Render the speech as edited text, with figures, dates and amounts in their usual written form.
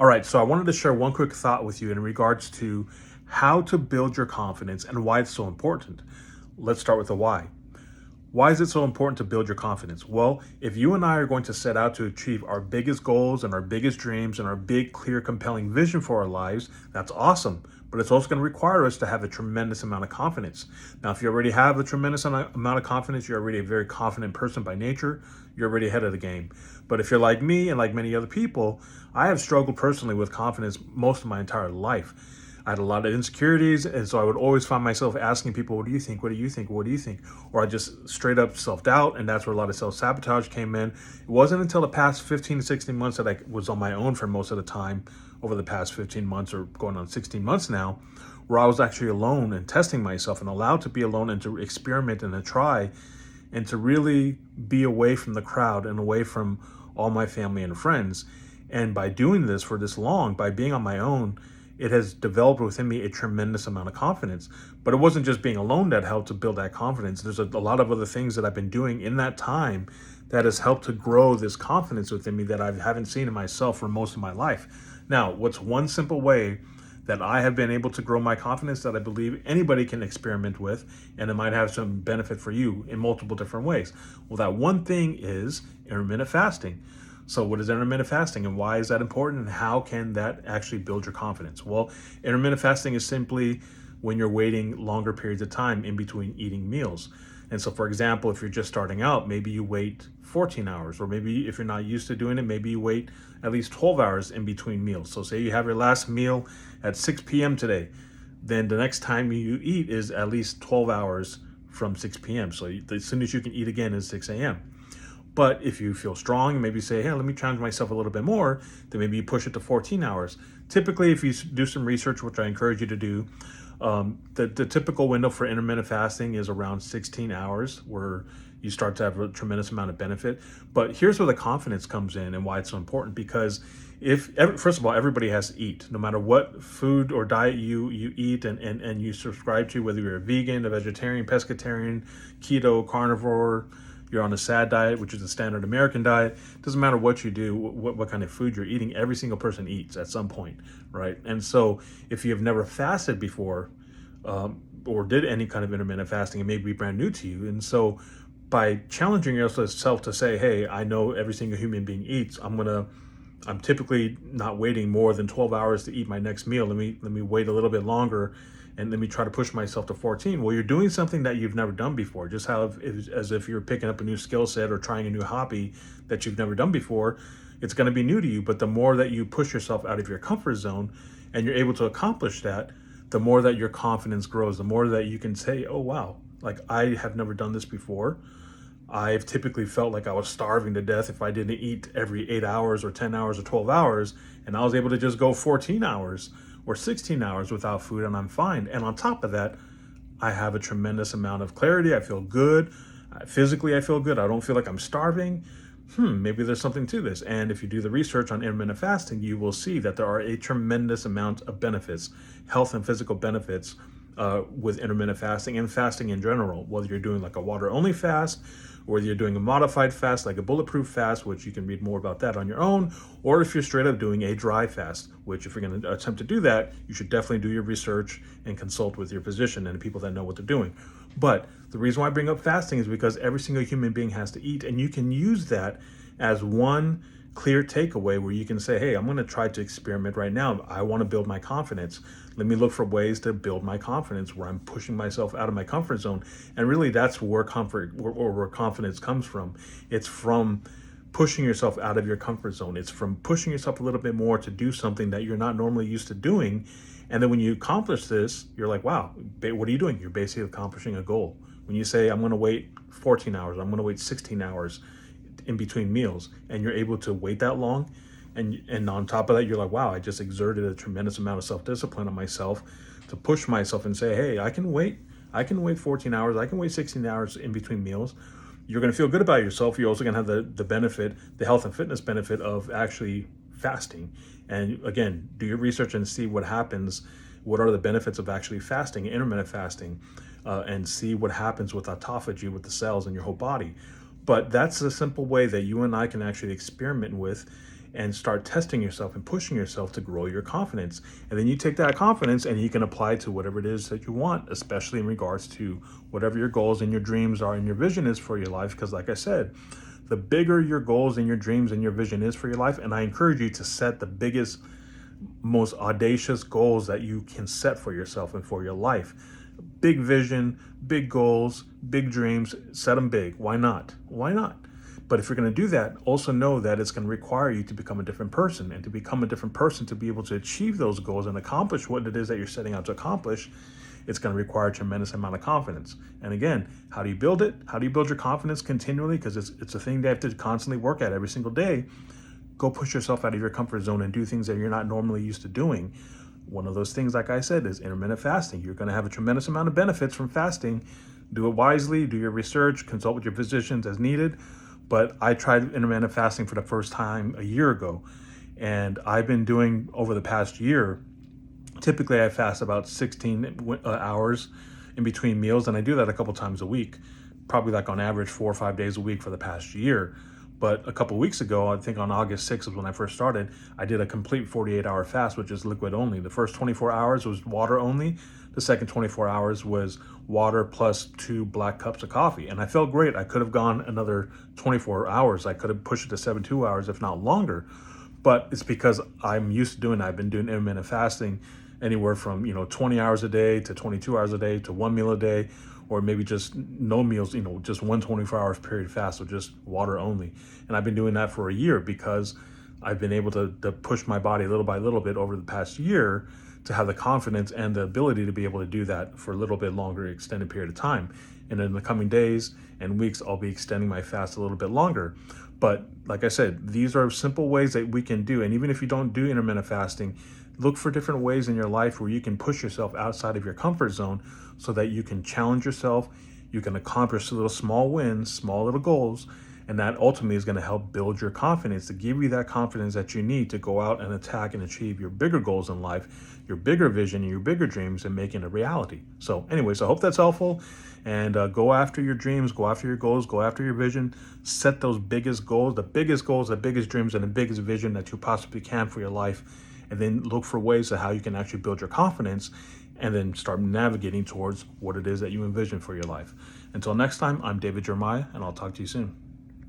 All right, so I wanted to share one quick thought with you in regards to how to build your confidence and why it's so important. Let's start with the why. Why is it so important to build your confidence? Well, if you and I are going to set out to achieve our biggest goals and our biggest dreams and our big, clear, compelling vision for our lives, that's awesome. But it's also going to require us to have a tremendous amount of confidence. Now, if you already have a tremendous amount of confidence, you're already a very confident person by nature, you're already ahead of the game. But if you're like me and like many other people, I have struggled personally with confidence most of my entire life. I had a lot of insecurities, and so I would always find myself asking people, "What do you think? What do you think? What do you think?" Or I just straight up self doubt, and that's where a lot of self sabotage came in. It wasn't until the past 15 to 16 months that I was on my own for most of the time, over the past 15 months or going on 16 months now, where I was actually alone and testing myself and allowed to be alone and to experiment and to try and to really be away from the crowd and away from all my family and friends. And by doing this for this long, by being on my own, it has developed within me a tremendous amount of confidence. But it wasn't just being alone that helped to build that confidence. There's a lot of other things that I've been doing in that time that has helped to grow this confidence within me that I haven't seen in myself for most of my life. Now, what's one simple way that I have been able to grow my confidence that I believe anybody can experiment with, and it might have some benefit for you in multiple different ways? Well, that one thing is intermittent fasting. So, what is intermittent fasting and why is that important, and how can that actually build your confidence? Well, intermittent fasting is simply when you're waiting longer periods of time in between eating meals. And so, for example, if you're just starting out, maybe you wait 14 hours, or maybe if you're not used to doing it, maybe you wait at least 12 hours in between meals. So, say you have your last meal at 6 p.m. today, then the next time you eat is at least 12 hours from 6 p.m. So, as soon as you can eat again is 6 a.m. But if you feel strong and maybe say, hey, let me challenge myself a little bit more, then maybe you push it to 14 hours. Typically, if you do some research, which I encourage you to do, the typical window for intermittent fasting is around 16 hours, where you start to have a tremendous amount of benefit. But here's where the confidence comes in and why it's so important. Because first of all, everybody has to eat, no matter what food or diet you eat and you subscribe to, whether you're a vegan, a vegetarian, pescatarian, keto, carnivore, you're on a SAD diet, which is the standard American diet. Doesn't matter what you do, what kind of food you're eating, every single person eats at some point, right? And so if you have never fasted before, or did any kind of intermittent fasting, it may be brand new to you. And so by challenging yourself to say, hey, I know every single human being eats, I'm typically not waiting more than 12 hours to eat my next meal. Let me wait a little bit longer and let me try to push myself to 14. Well, you're doing something that you've never done before, just as if you're picking up a new skill set or trying a new hobby that you've never done before. It's going to be new to you, but the more that you push yourself out of your comfort zone and you're able to accomplish that, the more that your confidence grows, the more that you can say, oh, wow, like I have never done this before. I've typically felt like I was starving to death if I didn't eat every 8 hours or 10 hours or 12 hours. And I was able to just go 14 hours or 16 hours without food and I'm fine. And on top of that, I have a tremendous amount of clarity. I feel good. Physically, I feel good. I don't feel like I'm starving. Maybe there's something to this. And if you do the research on intermittent fasting, you will see that there are a tremendous amount of benefits, health and physical benefits with intermittent fasting and fasting in general, whether you're doing like a water only fast, or whether you're doing a modified fast like a bulletproof fast, which you can read more about that on your own, or if you're straight up doing a dry fast, which if you're going to attempt to do that, you should definitely do your research and consult with your physician and people that know what they're doing. But the reason why I bring up fasting is because every single human being has to eat, and you can use that as one clear takeaway where you can say, hey, I'm going to try to experiment right now. I want to build my confidence. Let me look for ways to build my confidence where I'm pushing myself out of my comfort zone. And really that's where where confidence comes from. It's from pushing yourself out of your comfort zone. It's from pushing yourself a little bit more to do something that you're not normally used to doing. And then when you accomplish this, you're like, wow, what are you doing? You're basically accomplishing a goal. When you say, I'm going to wait 14 hours, I'm going to wait 16 hours in between meals, and you're able to wait that long, and on top of that, you're like, wow, I just exerted a tremendous amount of self-discipline on myself to push myself and say, hey, I can wait 14 hours, I can wait 16 hours in between meals. You're going to feel good about yourself. You're also going to have the benefit, the health and fitness benefit of actually fasting. And again, do your research and see what happens. What are the benefits of actually fasting, intermittent fasting, and see what happens with autophagy, with the cells in your whole body. But that's a simple way that you and I can actually experiment with and start testing yourself and pushing yourself to grow your confidence. And then you take that confidence and you can apply it to whatever it is that you want, especially in regards to whatever your goals and your dreams are and your vision is for your life. Because like I said, the bigger your goals and your dreams and your vision is for your life, and I encourage you to set the biggest, most audacious goals that you can set for yourself and for your life. Big vision, big goals, big dreams, set them big. Why not? Why not? But if you're going to do that, also know that it's going to require you to become a different person. And to become a different person, to be able to achieve those goals and accomplish what it is that you're setting out to accomplish, it's going to require a tremendous amount of confidence. And again, how do you build it? How do you build your confidence continually? Because it's a thing that you have to constantly work at every single day. Go push yourself out of your comfort zone and do things that you're not normally used to doing. One of those things, like I said, is intermittent fasting. You're going to have a tremendous amount of benefits from fasting. Do it wisely, do your research, consult with your physicians as needed. But I tried intermittent fasting for the first time a year ago. And I've been doing over the past year, typically I fast about 16 hours in between meals. And I do that a couple times a week, probably like on average 4 or 5 days a week for the past year. But a couple weeks ago, I think on August 6th was when I first started, I did a complete 48-hour fast, which is liquid only. The first 24 hours was water only. The second 24 hours was water plus 2 black cups of coffee. And I felt great. I could have gone another 24 hours. I could have pushed it to 72 hours, if not longer. But it's because I'm used to doing it. I've been doing intermittent fasting anywhere from, 20 hours a day to 22 hours a day to one meal a day, or maybe just no meals, just one 24 hours period fast, so just water only. And I've been doing that for a year because I've been able to push my body little by little bit over the past year to have the confidence and the ability to be able to do that for a little bit longer extended period of time. And in the coming days and weeks, I'll be extending my fast a little bit longer. But like I said, these are simple ways that we can do. And even if you don't do intermittent fasting, look for different ways in your life where you can push yourself outside of your comfort zone so that you can challenge yourself, you can accomplish little small wins, small little goals, and that ultimately is going to help build your confidence, to give you that confidence that you need to go out and attack and achieve your bigger goals in life, your bigger vision, and your bigger dreams, and making it a reality. So anyways, I hope that's helpful. And go after your dreams, go after your goals, go after your vision, set those biggest goals, the biggest dreams, and the biggest vision that you possibly can for your life. And then look for ways of how you can actually build your confidence and then start navigating towards what it is that you envision for your life. Until next time, I'm David Jeremiah, and I'll talk to you soon.